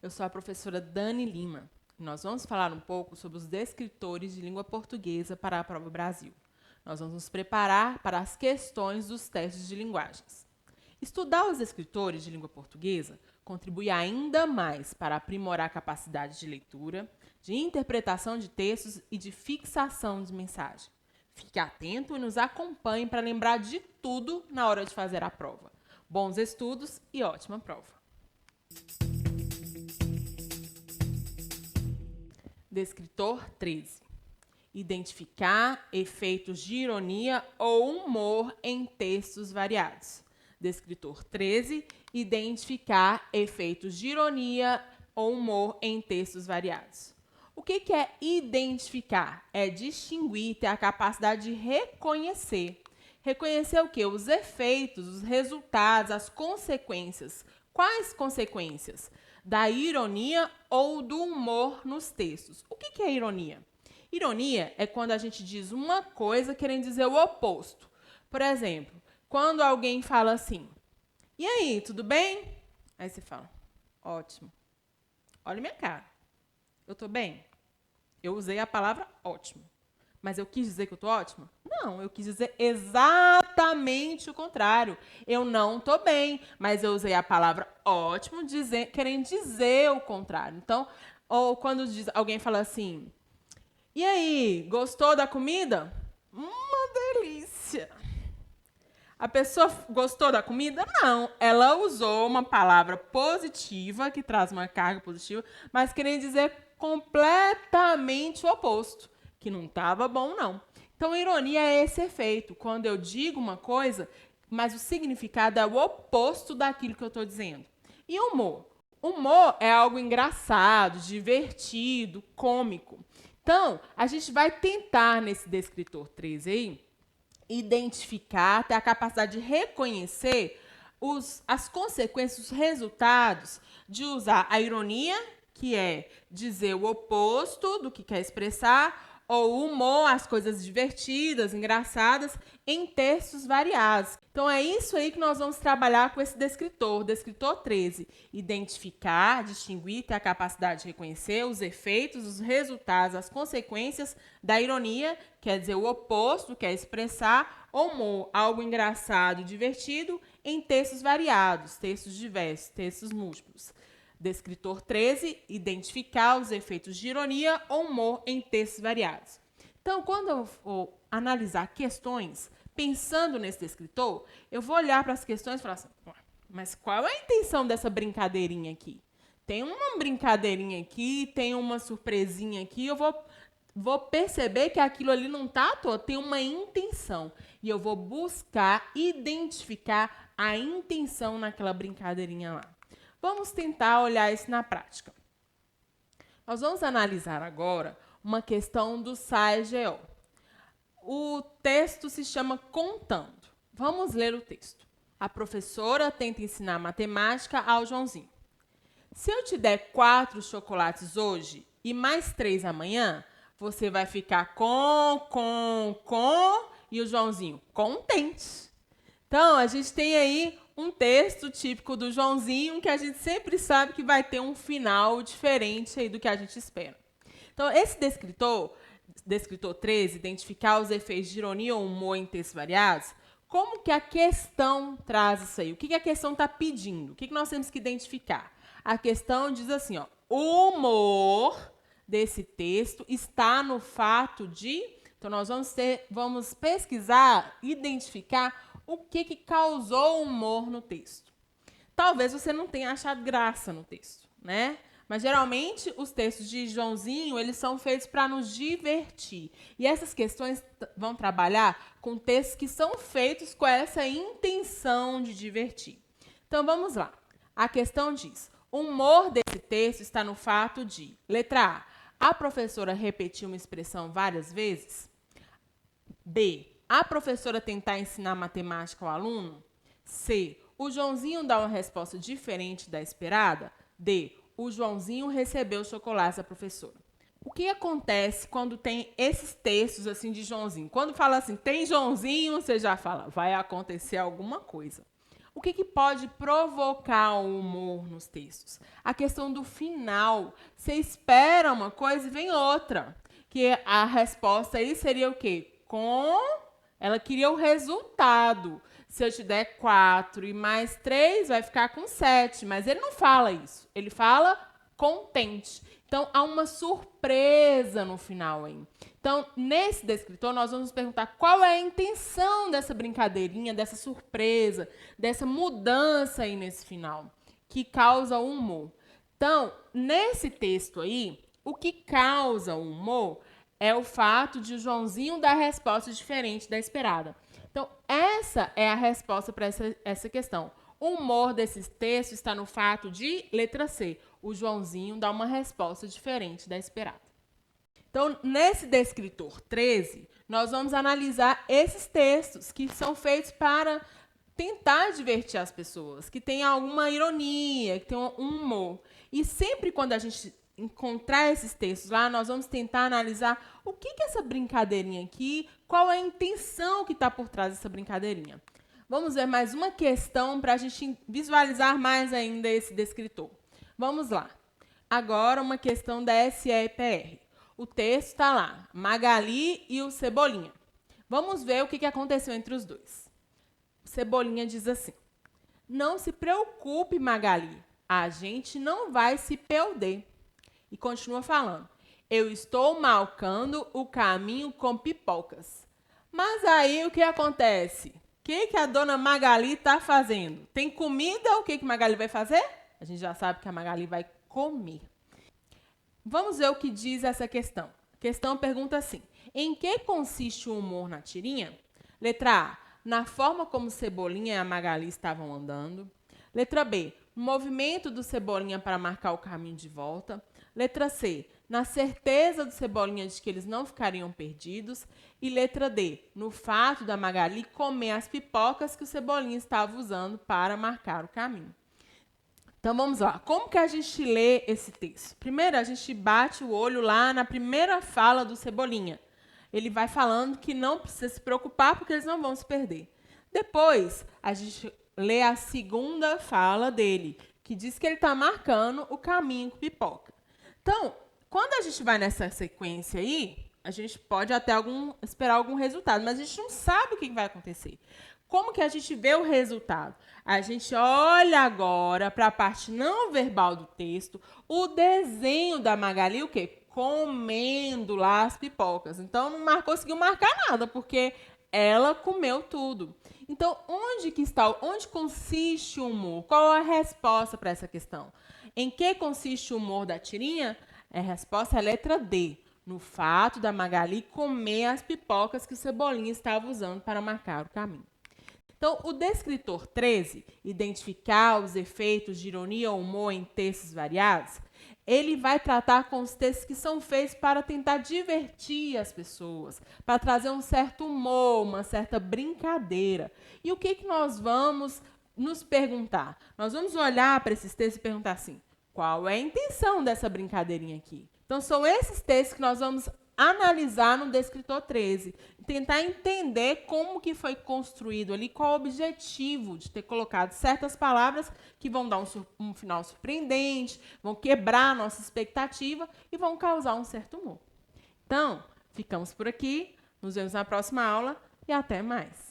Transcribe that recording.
Eu sou a professora Dani Lima e nós vamos falar um pouco sobre os descritores de língua portuguesa para a Prova Brasil. Nós vamos nos preparar para as questões dos testes de linguagens. Estudar os descritores de língua portuguesa contribui ainda mais para aprimorar a capacidade de leitura, de interpretação de textos e de fixação de mensagem. Fique atento e nos acompanhe para lembrar de tudo na hora de fazer a prova. Bons estudos e ótima prova! Descritor 13. Identificar efeitos de ironia ou humor em textos variados. Descritor 13. Identificar efeitos de ironia ou humor em textos variados. O que é identificar? É distinguir, ter a capacidade de reconhecer. Reconhecer o quê? Os efeitos, os resultados, as consequências. Quais consequências? Da ironia ou do humor nos textos. O que é ironia? Ironia é quando a gente diz uma coisa querendo dizer o oposto. Por exemplo, quando alguém fala assim, e aí, tudo bem? Aí você fala, ótimo. Olha minha cara. Eu tô bem? Eu usei a palavra ótimo. Mas eu quis dizer que eu tô ótima? Não, eu quis dizer exatamente o contrário. Eu não tô bem, mas eu usei a palavra ótimo querendo dizer o contrário. Então, ou quando alguém fala assim, e aí, gostou da comida? Uma delícia. A pessoa gostou da comida? Não. Ela usou uma palavra positiva, que traz uma carga positiva, mas querendo dizer completamente o oposto, que não estava bom, não. Então, ironia é esse efeito. Quando eu digo uma coisa, mas o significado é o oposto daquilo que eu estou dizendo. E humor? Humor é algo engraçado, divertido, cômico. Então, a gente vai tentar, nesse descritor 13 aí, identificar, ter a capacidade de reconhecer as consequências, os resultados de usar a ironia, que é dizer o oposto do que quer expressar, ou o humor, as coisas divertidas, engraçadas, em textos variados. Então, é isso aí que nós vamos trabalhar com esse descritor, descritor 13. Identificar, distinguir, ter a capacidade de reconhecer os efeitos, os resultados, as consequências da ironia, quer dizer o oposto, quer expressar humor, algo engraçado, divertido, em textos variados, textos diversos, textos múltiplos. Descritor 13, identificar os efeitos de ironia ou humor em textos variados. Então, quando eu for analisar questões, pensando nesse descritor, eu vou olhar para as questões e falar assim, mas qual é a intenção dessa brincadeirinha aqui? Tem uma brincadeirinha aqui, tem uma surpresinha aqui, eu vou perceber que aquilo ali não está à toa, tem uma intenção. E eu vou buscar identificar a intenção naquela brincadeirinha lá. Vamos tentar olhar isso na prática. Nós vamos analisar agora uma questão do SAEGO. O texto se chama Contando. Vamos ler o texto. A professora tenta ensinar matemática ao Joãozinho. Se eu te der 4 chocolates hoje e mais 3 amanhã, você vai ficar com, e o Joãozinho contente. Então, a gente tem aí um texto típico do Joãozinho que a gente sempre sabe que vai ter um final diferente aí do que a gente espera. Então, esse descritor 13, identificar os efeitos de ironia ou humor em textos variados, como que a questão traz isso aí? O que a questão está pedindo? O que nós temos que identificar? A questão diz assim, ó, o humor desse texto está no fato de... Então, nós vamos pesquisar, identificar o que causou humor no texto. Talvez você não tenha achado graça no texto, né? Mas, geralmente, os textos de Joãozinho, eles são feitos para nos divertir. E essas questões vão trabalhar com textos que são feitos com essa intenção de divertir. Então, vamos lá. A questão diz, o humor desse texto está no fato de, letra A professora repetiu uma expressão várias vezes. B, a professora tentar ensinar matemática ao aluno. C, o Joãozinho dá uma resposta diferente da esperada. D, o Joãozinho recebeu chocolates da professora. O que acontece quando tem esses textos assim de Joãozinho? Quando fala assim, tem Joãozinho, você já fala, vai acontecer alguma coisa. O que pode provocar o humor nos textos? A questão do final. Você espera uma coisa e vem outra. Que a resposta aí seria o quê? Ela queria o resultado. Se eu te der 4 e mais 3, vai ficar com 7. Mas ele não fala isso. Ele fala contente. Então, há uma surpresa no final aí. Então, nesse descritor, nós vamos perguntar qual é a intenção dessa brincadeirinha, dessa surpresa, dessa mudança aí nesse final, que causa o humor. Então, nesse texto aí, o que causa o humor é o fato de o Joãozinho dar resposta diferente da esperada. Então, essa é a resposta para essa questão. O humor desses textos está no fato de, letra C, o Joãozinho dá uma resposta diferente da esperada. Então, nesse descritor 13, nós vamos analisar esses textos que são feitos para tentar divertir as pessoas, que tem alguma ironia, que tem um humor. E sempre quando a gente encontrar esses textos lá, nós vamos tentar analisar o que é essa brincadeirinha aqui, qual é a intenção que está por trás dessa brincadeirinha. Vamos ver mais uma questão para a gente visualizar mais ainda esse descritor. Vamos lá. Agora uma questão da SEPR. O texto está lá, Magali e o Cebolinha. Vamos ver o que aconteceu entre os dois. O Cebolinha diz assim: não se preocupe, Magali, a gente não vai se perder. E continua falando: eu estou marcando o caminho com pipocas. Mas aí o que acontece? O que a dona Magali está fazendo? Tem comida? O que Magali vai fazer? A gente já sabe que a Magali vai comer. Vamos ver o que diz essa questão. A questão pergunta assim: em que consiste o humor na tirinha? Letra A, na forma como Cebolinha e a Magali estavam andando. Letra B, no movimento do Cebolinha para marcar o caminho de volta. Letra C, na certeza do Cebolinha de que eles não ficariam perdidos. E letra D, no fato da Magali comer as pipocas que o Cebolinha estava usando para marcar o caminho. Então, vamos lá. Como que a gente lê esse texto? Primeiro, a gente bate o olho lá na primeira fala do Cebolinha. Ele vai falando que não precisa se preocupar porque eles não vão se perder. Depois, a gente lê a segunda fala dele, que diz que ele está marcando o caminho com pipoca. Então, quando a gente vai nessa sequência aí, a gente pode até esperar algum resultado, mas a gente não sabe o que vai acontecer. Como que a gente vê o resultado? A gente olha agora para a parte não verbal do texto, o desenho da Magali, o quê? Comendo lá as pipocas. Então, não conseguiu marcar nada, porque ela comeu tudo. Então, onde consiste o humor? Qual a resposta para essa questão? Em que consiste o humor da tirinha? A resposta é a letra D, no fato da Magali comer as pipocas que o Cebolinha estava usando para marcar o caminho. Então, o descritor 13, identificar os efeitos de ironia ou humor em textos variados, ele vai tratar com os textos que são feitos para tentar divertir as pessoas, para trazer um certo humor, uma certa brincadeira. E o que nós vamos nos perguntar? Nós vamos olhar para esses textos e perguntar assim: qual é a intenção dessa brincadeirinha aqui? Então, são esses textos que nós vamos analisar no descritor 13, tentar entender como que foi construído ali, qual o objetivo de ter colocado certas palavras que vão dar um final surpreendente, vão quebrar a nossa expectativa e vão causar um certo humor. Então, ficamos por aqui, nos vemos na próxima aula e até mais.